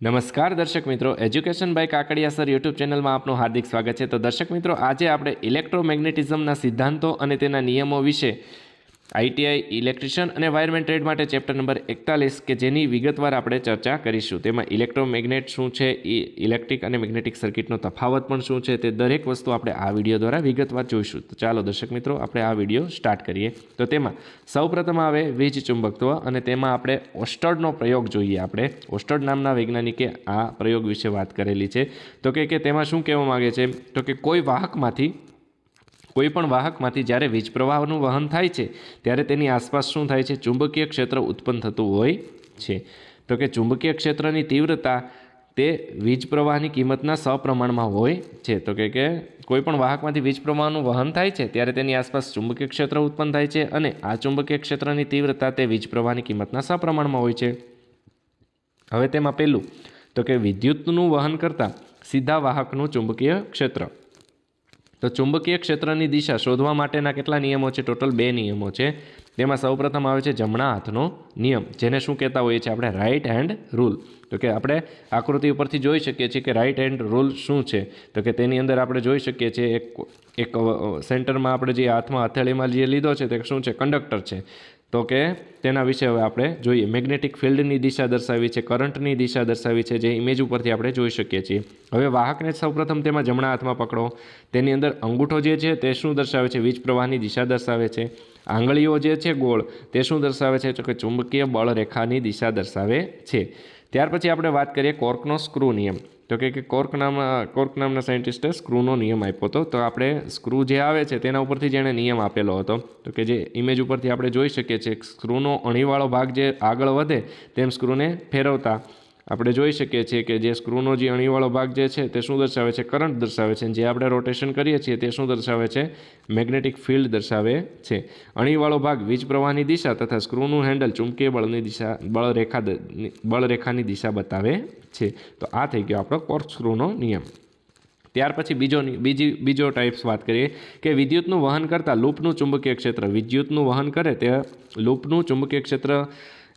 નમસ્કાર દર્શક મિત્રો, education by Kakadiya sir YouTube ચેનલમાં આપનું હાર્દિક સ્વાગત છે। તો દર્શક મિત્રો, આજે આપણે ઇલેક્ટ્રોમેગ્નેટિઝમના સિદ્ધાંતો અને તેના નિયમો વિશે આઈટીઆઈ ઇલેક્ટ્રિશિયન અને વાયરમેન ટ્રેડ માટે ચેપ્ટર નંબર 41 કે જેની વિગતવાર આપણે ચર્ચા કરીશું। તેમાં ઇલેક્ટ્રોમેગ્નેટ શું છે, ઇલેક્ટ્રિક અને મેગ્નેટિક સર્કિટનો તફાવત પણ શું છે, તે દરેક વસ્તુ આપણે આ વિડીયો દ્વારા વિગતવાર જોઈશું। તો ચાલો દર્શક મિત્રો, આપણે આ વિડીયો સ્ટાર્ટ કરીએ। તો તેમાં સૌપ્રથમ આવે વીજ ચુંબકત્વ અને તેમાં આપણે ઓસ્ટર્ડનો પ્રયોગ જોઈએ। આપણે ઓસ્ટર્ડ નામના વૈજ્ઞાનિકે આ પ્રયોગ વિશે વાત કરેલી છે। તો કે તેમાં શું કહેવા માગે છે, તો કે કોઈ પણ વાહકમાંથી જ્યારે વીજ પ્રવાહનું વહન થાય છે ત્યારે તેની આસપાસ શું થાય છે, ચુંબકીય ક્ષેત્ર ઉત્પન્ન થતું હોય છે। તો કે ચુંબકીય ક્ષેત્રની તીવ્રતા તે વીજ પ્રવાહની કિંમતના સપ્રમાણમાં હોય છે। તો કે કોઈ પણ વાહકમાંથી વીજ પ્રવાહનું વહન થાય છે ત્યારે તેની આસપાસ ચુંબકીય ક્ષેત્ર ઉત્પન્ન થાય છે અને આ ચુંબકીય ક્ષેત્રની તીવ્રતા તે વીજ પ્રવાહની કિંમતના સપ્રમાણમાં હોય છે। હવે તેમાં પહેલું તો કે વિદ્યુતનું વહન કરતા સીધા વાહકનું ચુંબકીય ક્ષેત્ર। તો ચુંબકીય ક્ષેત્રની દિશા શોધવા માટેના કેટલા નિયમો છે? ટોટલ 2 નિયમો છે। તેમાં સૌપ્રથમ આવે છે જમણા હાથનો નિયમ, જેને શું કહેતા હોઈએ છીએ આપણે? Right hand rule. તો કે આપણે આકૃતિ ઉપરથી જોઈ શકીએ છીએ કે રાઇટ હેન્ડ રૂલ શું છે। તો કે તેની અંદર આપણે જોઈ શકીએ છીએ એક સેન્ટરમાં આપણે જે હાથમાં હથેળીમાં જે લીધો છે તે શું છે? કંડક્ટર છે। તો કે તેના વિશે હવે આપણે જોઈએ। મેગ્નેટિક ફિલ્ડની દિશા દર્શાવી છે, કરંટની દિશા દર્શાવી છે, જે ઇમેજ ઉપરથી આપણે જોઈ શકીએ છીએ। હવે વાહકને સૌપ્રથમ તેમાં જમણા હાથમાં પકડો। તેની અંદર અંગૂઠો જે છે તે શું દર્શાવે છે? વીજ પ્રવાહની દિશા દર્શાવે છે। આંગળીઓ જે છે ગોળ, તે શું દર્શાવે છે? તો કે ચુંબકીય બળ રેખાની દિશા દર્શાવે છે। ત્યાર પછી આપણે વાત કરીએ કોર્કનો સ્ક્રૂ નિયમ। તો કે કોર્ક નામના સાયન્ટિસ્ટે સ્ક્રૂનો નિયમ આપ્યો હતો। તો આપણે સ્ક્રૂ જે આવે છે તેના ઉપરથી જેણે નિયમ આપેલો હતો। તો કે જે ઇમેજ ઉપરથી આપણે જોઈ શકીએ છીએ, સ્ક્રૂનો અણીવાળો ભાગ જે આગળ વધે તેમ સ્ક્રૂને ફેરવતા આપણે જોઈ શકીએ છીએ કે જે સ્ક્રૂનો જે અણીવાળો ભાગ જે છે તે શું દર્શાવે છે? કરંટ દર્શાવે છે। જે આપણે રોટેશન કરીએ છીએ તે શું દર્શાવે છે? મેગ્નેટિક ફિલ્ડ દર્શાવે છે। અણીવાળો ભાગ વીજ પ્રવાહની દિશા તથા સ્ક્રૂનું હેન્ડલ ચુંબકીય બળની દિશા બળરેખાની દિશા બતાવે છે। તો આ થઈ ગયો આપણો કોર્ક સ્ક્રૂનો નિયમ। ત્યાર પછી બીજો ટાઈપ્સ વાત કરીએ કે વિદ્યુતનું વહન કરતા લૂપનું ચુંબકીય ક્ષેત્ર। વિદ્યુતનું વહન કરે તે લૂપનું ચુંબકીય ક્ષેત્ર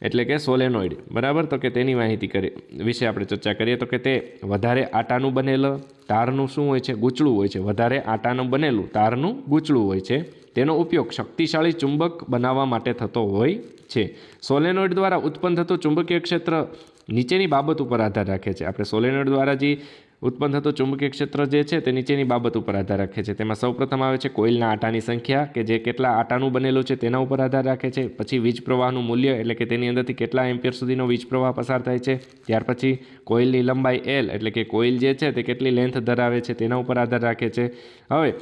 એટલે કે સોલેનોઇડ, બરાબર। તો કે તેની માહિતી વિશે આપણે ચર્ચા કરીએ। તો કે તે વધારે આટાનું બનેલું તારનું શું હોય છે? ગૂંચળું હોય છે। વધારે આટાનું બનેલું તારનું ગૂંચળું હોય છે। તેનો ઉપયોગ શક્તિશાળી ચુંબક બનાવવા માટે થતો હોય છે। સોલેનોઇડ દ્વારા ઉત્પન્ન થતું ચુંબકીય ક્ષેત્ર નીચેની બાબત ઉપર આધાર રાખે છે। આપણે સોલેનોઇડ દ્વારા જે ઉત્પન્ન થતું ચુંબકીય ક્ષેત્ર જે છે તે નીચેની બાબત ઉપર આધાર રાખે છે। તેમાં સૌપ્રથમ આવે છે કોઇલના આટાની સંખ્યા, કે જે કેટલા આટાનું બનેલું છે તેના ઉપર આધાર રાખે છે। પછી વીજ પ્રવાહનું મૂલ્ય, એટલે કે તેની અંદરથી કેટલા એમ્પિયર સુધીનો વીજ પ્રવાહ પસાર થાય છે। ત્યાર પછી કોઇલની લંબાઈ L, એટલે કે કોઇલ જે છે તે કેટલી લેન્થ ધરાવે છે તેના ઉપર આધાર રાખે છે। હવે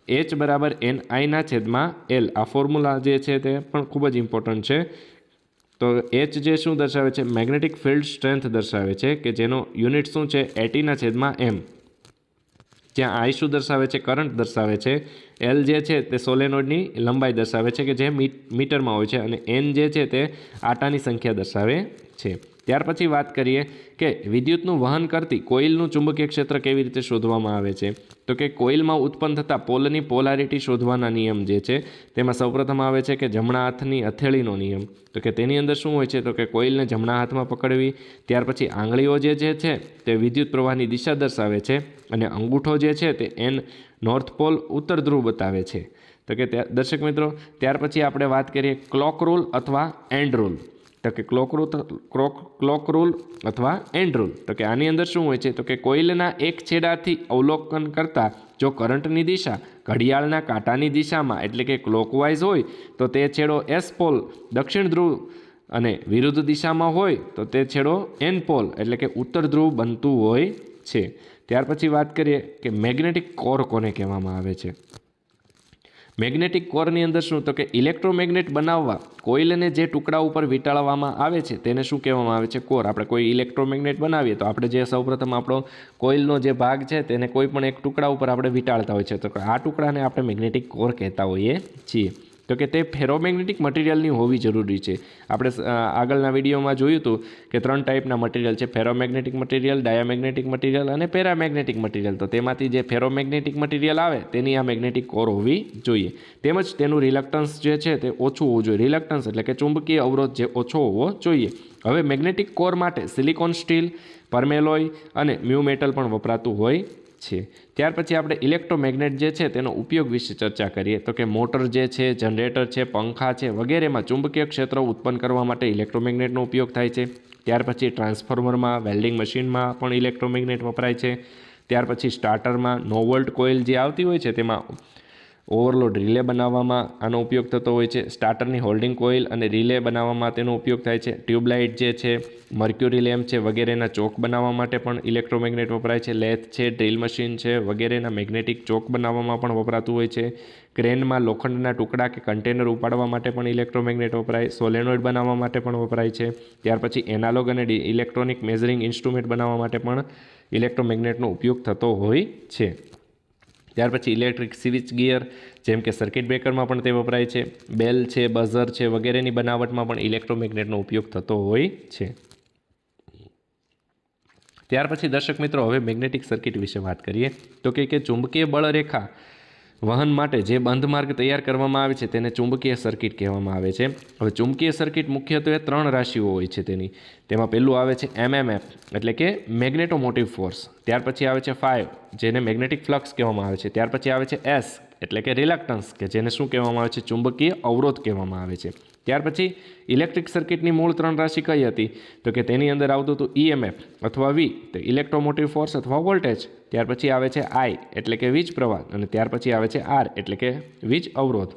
H બરાબર NI/L, આ ફોર્મ્યુલા જે છે તે પણ ખૂબ જ ઇમ્પોર્ટન્ટ છે। તો H જે શું દર્શાવે છે? મેગ્નેટિક ફિલ્ડ સ્ટ્રેન્થ દર્શાવે છે, કે જેનો યુનિટ શું છે? AT/M। જ્યાં I શું દર્શાવે છે? કરંટ દર્શાવે છે। L જે છે તે સોલેનોઇડની લંબાઈ દર્શાવે છે, કે જે મીટરમાં હોય છે, અને N જે છે તે આટાની સંખ્યા દર્શાવે છે। ત્યાર પછી વાત કરીએ કે વિદ્યુતનું વહન કરતી કોઇલનું ચુંબકીય ક્ષેત્ર કેવી રીતે શોધવામાં આવે છે। તો કે કોઇલમાં ઉત્પન્ન થતા પોલની પોલારિટી શોધવાના નિયમ જે છે તેમાં સૌપ્રથમ આવે છે કે જમણા હાથની હથેળીનો નિયમ। તો કે તેની અંદર શું હોય છે? તો કે કોઇલને જમણા હાથમાં પકડવી। ત્યાર પછી આંગળીઓ જે છે તે વિદ્યુત પ્રવાહની દિશા દર્શાવે છે, અને અંગૂઠો જે છે તે નોર્થ પોલ ઉત્તર ધ્રુવ બતાવે છે। તો કે દર્શક મિત્રો, ત્યાર પછી આપણે વાત કરીએ ક્લોક રૂલ અથવા એન્ડ રૂલ। તો કે ક્લોક રૂલ અથવા એન્ડ રૂલ। તો કે આની અંદર શું હોય છે? તો કે કોઇલના એક છેડાથી અવલોકન કરતાં જો કરંટની દિશા ઘડિયાળના કાંટાની દિશામાં એટલે કે ક્લોકવાઇઝ હોય તો તે છેડો S પોલ દક્ષિણ ધ્રુવ, અને વિરુદ્ધ દિશામાં હોય તો તે છેડો N પોલ એટલે કે ઉત્તર ધ્રુવ બનતું હોય છે। ત્યાર પછી વાત કરીએ કે મેગ્નેટિક કોર કોને કહેવામાં આવે છે। મેગ્નેટિક કોરની અંદર શું? તો કે ઇલેક્ટ્રોમેગ્નેટ બનાવવા કોઇલને જે ટુકડા ઉપર વીંટાળવામાં આવે છે તેને શું કહેવામાં આવે છે? કોર। આપણે કોઈ ઇલેક્ટ્રોમેગ્નેટ બનાવીએ તો આપણે જે સૌપ્રથમ આપણો કોઇલનો જે ભાગ છે તેને કોઈ પણ એક ટુકડા ઉપર આપણે વીંટાળતા હોય છે, તો આ ટુકડાને આપણે મેગ્નેટિક કોર કહેતા હોઈએ છીએ। તો કે તે ફેરોમેગ્નેટિક મટીરિયલની હોવી જરૂરી છે। આપણે આગળના વિડીયોમાં જોયું હતું કે 3 ટાઈપના મટીરિયલ છે: ફેરોમેગ્નેટિક મટીરિયલ, ડાયામેગ્નેટિક મટીરિયલ અને પેરામેગ્નેટિક મટીરિયલ। તો તેમાંથી જે ફેરોમેગ્નેટિક મટીરિયલ આવે તેની આ મેગ્નેટિક કોર હોવી જોઈએ। તેમજ તેનું રિલક્ટન્સ જે છે તે ઓછું હોવું જોઈએ। રિલક્ટન્સ એટલે કે ચુંબકીય અવરોધ જે ઓછો હોવો જોઈએ। હવે મેગ્નેટિક કોર માટે સિલિકોન સ્ટીલ, પરમેલોય અને મ્યુ મેટલ પણ વપરાતું હોય છે. ત્યાર પછી આપણે ઇલેક્ટ્રોમેગ્નેટ જે છે તેનો ઉપયોગ વિશે ચર્ચા કરીએ તો કે મોટર જે છે, જનરેટર છે, પંખા છે વગેરેમાં ચુંબકીય ક્ષેત્ર ઉત્પન્ન કરવા માટે ઇલેક્ટ્રોમેગ્નેટનો ઉપયોગ થાય છે. ત્યાર પછી ટ્રાન્સફોર્મરમાં, વેલ્ડિંગ મશીનમાં પણ ઇલેક્ટ્રોમેગ્નેટ વપરાય છે. ત્યાર પછી સ્ટાર્ટરમાં નો વોલ્ટ કોઇલ જે આવતી હોય છે તેમાં ઓવરલોડ રિલે બનાવવામાં આનો ઉપયોગ થતો હોય છે. સ્ટાર્ટરની હોલ્ડિંગ કોઇલ અને રિલે બનાવવામાં તેનો ઉપયોગ થાય છે. ટ્યુબલાઇટ જે છે, મર્ક્યુરી લેમ્પ છે વગેરેના ચોક બનાવવા માટે પણ ઇલેક્ટ્રોમેગ્નેટ વપરાય છે. લેથ છે, ડ્રિલ મશીન છે વગેરેના મેગ્નેટિક ચોક બનાવવામાં પણ વપરાતું હોય છે. ક્રેનમાં લોખંડના ટુકડા કે કન્ટેનર ઉપાડવા માટે પણ ઇલેક્ટ્રોમેગ્નેટ વપરાય. સોલેનોઇડ બનાવવા માટે પણ વપરાય છે. ત્યાર પછી એનાલોગ અને ઇલેક્ટ્રોનિક મેઝરિંગ ઇન્સ્ટ્રુમેન્ટ બનાવવા માટે પણ ઇલેક્ટ્રોમેગ્નેટનો ઉપયોગ થતો હોય છે. ત્યાર પછી ઇલેક્ટ્રિક સ્વિચ ગિયર જેમ કે સર્કિટ બ્રેકરમાં પણ તે વપરાય છે. બેલ છે, બઝર છે વગેરેની બનાવટમાં પણ ઇલેક્ટ્રોમેગ્નેટનો ઉપયોગ થતો હોય છે. ત્યાર પછી દર્શક મિત્રો હવે મેગ્નેટિક સર્કિટ વિશે વાત કરીએ તો કે ચુંબકીય બળરેખા વહન માટે જે બંધ માર્ગ તૈયાર કરવામાં આવે છે તેને ચુંબકીય સર્કિટ કહેવામાં આવે છે. હવે ચુંબકીય સર્કિટ મુખ્યત્વે 3 રાશિઓ હોય છે તેમાં પહેલું આવે છે MMF એટલે કે મેગ્નેટોમોટિવ ફોર્સ. ત્યાર પછી આવે છે 5 જેને મેગ્નેટિક ફ્લક્સ કહેવામાં આવે છે. ત્યાર પછી આવે છે S એટલે કે રિલક્ટન્સ કે જેને શું કહેવામાં આવે છે, ચુંબકીય અવરોધ કહેવામાં આવે છે. ત્યાર પછી ઇલેક્ટ્રિક સર્કિટની મૂળ 3 રાશિ કઈ હતી તો કે તેની અંદર આવતું હતું EMF અથવા V તો ઇલેક્ટ્રોમોટિવ ફોર્સ અથવા વોલ્ટેજ. ત્યાર પછી આવે છે I એટલે કે વીજ પ્રવાહ અને ત્યાર પછી આવે છે R એટલે કે વીજ અવરોધ.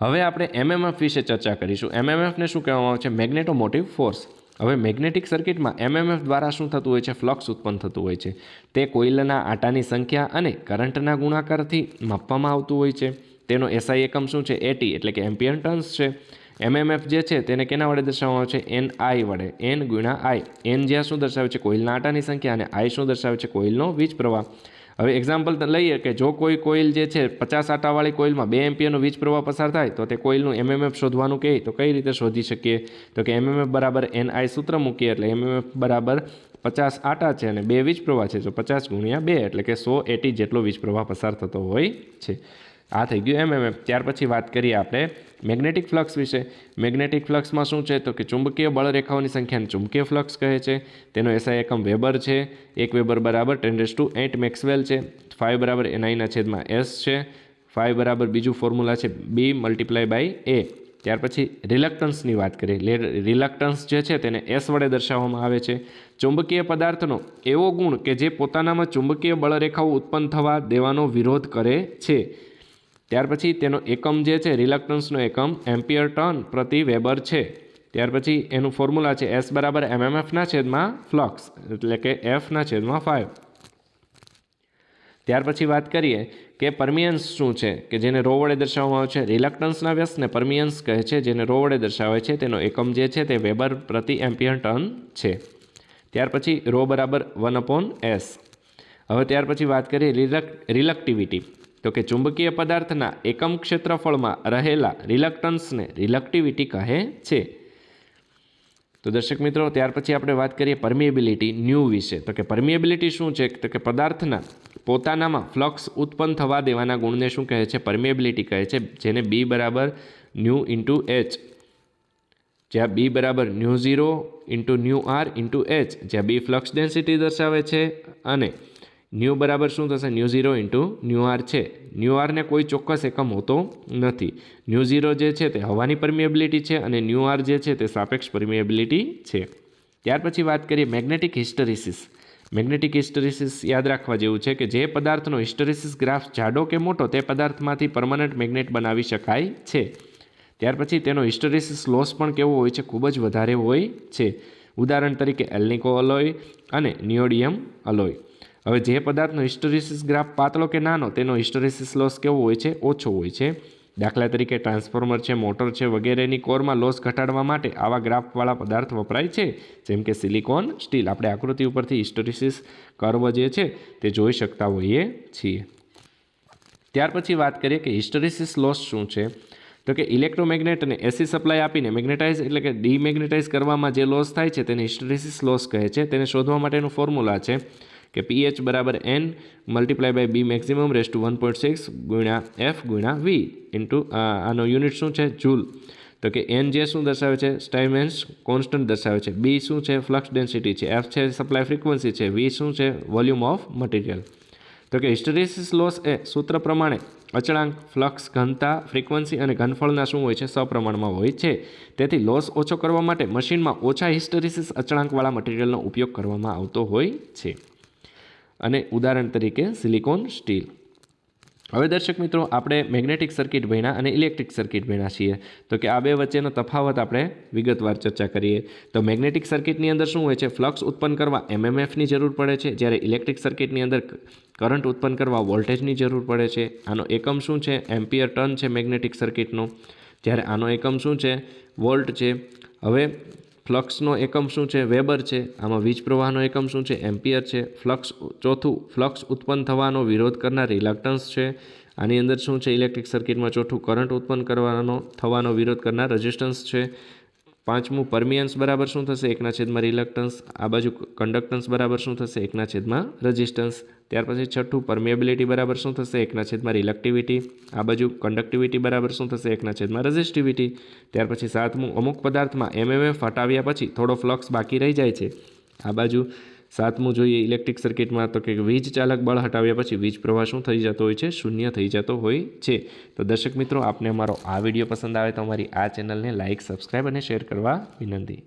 હવે આપણે MMF વિશે ચર્ચા કરીશું. MMFને શું કહેવામાં આવે છે, મેગ્નેટોમોટિવ ફોર્સ. હવે મેગ્નેટિક સર્કિટમાં MMF દ્વારા શું થતું હોય છે, ફ્લક્સ ઉત્પન્ન થતું હોય છે. તે કોઇલના આટાની સંખ્યા અને કરંટના ગુણાકારથી માપવામાં આવતું હોય છે. તેનો SI એકમ શું છે, AT એટલે કે એમ્પિયર ટર્ન્સ છે. MMF જે છે તેને કેના વડે દર્શાવવામાં આવે છે, NI વડે, N ગુણ્યા I. N જ્યાં શું દર્શાવે છે, કોઇલના આટાની સંખ્યા અને I શું દર્શાવે છે, કોઇલનો વીજ પ્રવાહ. હવે એક્ઝામ્પલ લઈએ કે જો કોઈ કોઇલ જે છે 50 આટાવાળી કોઇલમાં 2 એમ્પિયરનો વીજ પ્રવાહ પસાર થાય તો તે કોઇલનું MMF શોધવાનું કહે તો કઈ રીતે શોધી શકીએ તો કે MMF બરાબર NI સૂત્ર મૂકીએ એટલે MMF બરાબર 50 આટા છે અને 2 વીજ પ્રવાહ છે તો 50 ગુણ્યા 2 એટલે કે 100 AT જેટલો વીજ પ્રવાહ પસાર થતો હોય છે. આ થઈ ગયું MMF. ત્યાર પછી વાત કરીએ આપણે મેગ્નેટિક ફ્લક્સ વિશે. મેગ્નેટિક ફ્લક્સમાં શું છે તો કે ચુંબકીય બળરેખાઓની સંખ્યાને ચુંબકીય ફ્લક્સ કહે છે. તેનો SI એકમ વેબર છે. 1 વેબર બરાબર 10⁸ મેક્સવેલ છે. 5 બરાબર NI/S છે. 5 બરાબર બીજું ફોર્મ્યુલા છે B × A. ત્યાર પછી રિલક્ટન્સની વાત કરીએ. રિલક્ટન્સ જે છે તેને S વડે દર્શાવવામાં આવે છે. ચુંબકીય પદાર્થનો એવો ગુણ કે જે પોતાનામાં ચુંબકીય બળરેખાઓ ઉત્પન્ન થવા દેવાનો વિરોધ કરે છે. ત્યાર પછી તેનો એકમ જે છે રિલક્ટન્સનો એકમ એમ્પિયર ટર્ન પ્રતિ વેબર છે. ત્યાર પછી એનું ફોર્મ્યુલા છે S બરાબર MMF/ફ્લક્સ એટલે કે F/5. ત્યાર પછી વાત કરીએ કે પરમિયન્સ શું છે કે જેને રો વડે દર્શાવવામાં આવે છે. રિલક્ટન્સના વ્યસ્તને પરમિયન્સ કહે છે જેને રો વડે દર્શાવે છે. તેનો એકમ જે છે તે વેબર પ્રતિ એમ્પિયર ટર્ન છે. ત્યાર પછી રો બરાબર 1/S. હવે ત્યાર પછી વાત કરીએ રિલક્ટિવિટી તો કે ચુંબકીય પદાર્થના એકમ ક્ષેત્રફળમાં રહેલા રિલક્ટન્સને રિલક્ટિવિટી કહે છે. તો દર્શક મિત્રો ત્યાર પછી આપણે વાત કરીએ પરમિએબિલિટી ન્યૂ વિશે. તો કે પરમિએબિલિટી શું છે તો કે પદાર્થના પોતાનામાં ફ્લક્સ ઉત્પન્ન થવા દેવાના ગુણને શું કહે છે, પરમિએબિલિટી કહે છે. જેને B બરાબર ન્યૂ ઇન્ટુ H, જ્યાં B બરાબર ન્યૂ0 into mu R into H, જ્યાં B ફ્લક્સ ડેન્સિટી દર્શાવે છે અને ન્યૂ બરાબર શું થશે, ન્યૂ0 ઇન્ટુ ન્યૂ R છે. ન્યૂ Rને કોઈ ચોક્કસ એકમ હોતો નથી. ન્યૂ0 જે છે તે હવાની પરમિએબિલિટી છે અને ન્યૂ R જે છે તે સાપેક્ષ પરમિએબિલિટી છે. ત્યાર પછી વાત કરીએ મેગ્નેટિક હિસ્ટેરિસિસ. મેગ્નેટિક હિસ્ટેરિસિસ યાદ રાખવા જેવું છે કે જે પદાર્થનો હિસ્ટેરિસિસ ગ્રાફ જાડો કે મોટો તે પદાર્થમાંથી પરમનન્ટ મેગ્નેટ બનાવી શકાય છે. ત્યાર પછી તેનો હિસ્ટેરિસિસ લોસ પણ કેવો હોય છે, ખૂબ જ વધારે હોય છે. ઉદાહરણ તરીકે એલ્નિકો અલોય અને નિયોડિયમ અલોય. હવે જે પદાર્થનો હિસ્ટેરિસિસ ગ્રાફ પાતળો કે નાનો તેનો હિસ્ટેરિસિસ લોસ કેવો હોય છે, ઓછો હોય છે. દાખલા તરીકે ટ્રાન્સફોર્મર છે, મોટર છે વગેરેની કોરમાં લોસ ઘટાડવા માટે આવા ગ્રાફવાળા પદાર્થ વપરાય છે જેમ કે સિલિકોન સ્ટીલ. આપણે આકૃતિ ઉપરથી હિસ્ટેરિસિસ કર્વ જે છે તે જોઈ શકતા હોઈએ છીએ. ત્યાર પછી વાત કરીએ કે હિસ્ટેરિસિસ લોસ શું છે તો કે ઇલેક્ટ્રોમેગ્નેટને એસી સપ્લાય આપીને મેગ્નેટાઇઝ એટલે કે ડીમેગ્નેટાઇઝ કરવામાં જે લોસ થાય છે તેને હિસ્ટેરિસિસ લોસ કહે છે. તેને શોધવા માટેનું ફોર્મ્યુલા છે કે PH બરાબર N × B maximum raise to 1.6 ગુણ્યા F ગુણ્યા V ઇન્ટુ આનો યુનિટ શું છે, જૂલ. તો કે એન જે શું દર્શાવે છે? સ્ટાઇમેન્સ કોન્સ્ટન્ટ દર્શાવે છે. બી શું છે? ફ્લક્સ ડેન્સિટી છે. એફ છે સપ્લાય ફ્રીક્વન્સી છે. વી શું છે? Volume of material. તો કે હિસ્ટેરેસિસ લોસ એ સૂત્ર પ્રમાણે અચળાંક, ફ્લક્સ, ઘનતા, ફ્રીક્વન્સી અને ઘનફળના શું હોય છે? સપ્રમાણમાં હોય છે. તેથી લોસ ઓછો કરવા માટે મશીનમાં ઓછા હિસ્ટેરેસિસ અચળાંકવાળા મટીરિયલનો ઉપયોગ કરવામાં આવતો હોય છે. અને ઉદાહરણ તરીકે સિલિકોન સ્ટીલ. હવે દર્શક મિત્રો, આપણે મેગ્નેટિક સર્કિટ ભણ્યા અને ઇલેક્ટ્રિક સર્કિટ ભણ્યા છીએ. તો કે આ બે વચ્ચેનો તફાવત આપણે વિગતવાર ચર્ચા કરીએ. તો મેગ્નેટિક સર્કિટની અંદર શું હોય છે? ફ્લક્સ ઉત્પન્ન કરવા એમએમએફની જરૂર પડે છે, જ્યારે ઇલેક્ટ્રિક સર્કિટની અંદર કરંટ ઉત્પન્ન કરવા વોલ્ટેજની જરૂર પડે છે. આનો એકમ શું છે? એમ્પિયર ટર્ન છે મેગ્નેટિક સર્કિટનો, જ્યારે આનો એકમ શું છે? વોલ્ટ છે. હવે ફ્લક્સનો એકમ શું છે? વેબર છે. આમાં વીજ પ્રવાહનો એકમ શું છે? એમ્પિયર છે. ફ્લક્સ ઉત્પન્ન થવાનો વિરોધ કરનાર રિલક્ટન્સ છે. આની અંદર શું છે? ઇલેક્ટ્રિક સર્કિટમાં ચોથું કરંટ ઉત્પન્ન થવાનો વિરોધ કરનાર રેઝિસ્ટન્સ છે. પાંચમું પરમિયન્સ બરાબર શું થશે? 1/માં રિલક્ટન્સ. આ બાજુ કન્ડક્ટન્સ બરાબર શું થશે? 1/માં રેઝિસ્ટન્સ. ત્યાર પછી છઠ્ઠું પરમિએબિલિટી બરાબર શું થશે? 1/માં રિલક્ટિવિટી. આ બાજુ કન્ડક્ટિવિટી બરાબર શું થશે? 1/માં રેઝિસ્ટિવિટી. ત્યાર પછી સાતમું, અમુક પદાર્થમાં એમએમએફ હટાવ્યા પછી થોડો ફ્લક્સ બાકી રહી જાય છે. આ બાજુ સાતમું જોઈએ ઇલેક્ટ્રિક સર્કિટમાં, તો કે વીજ ચાલક બળ હટાવ્યા પછી વીજ પ્રવાહ શું થઈ જતો હોય છે? શૂન્ય થઈ જતો હોય છે. તો દર્શક મિત્રો, આપને અમારો આ વિડીયો પસંદ આવે તો અમારી આ ચેનલને લાઇક, સબસ્ક્રાઈબ અને શેર કરવા વિનંતી.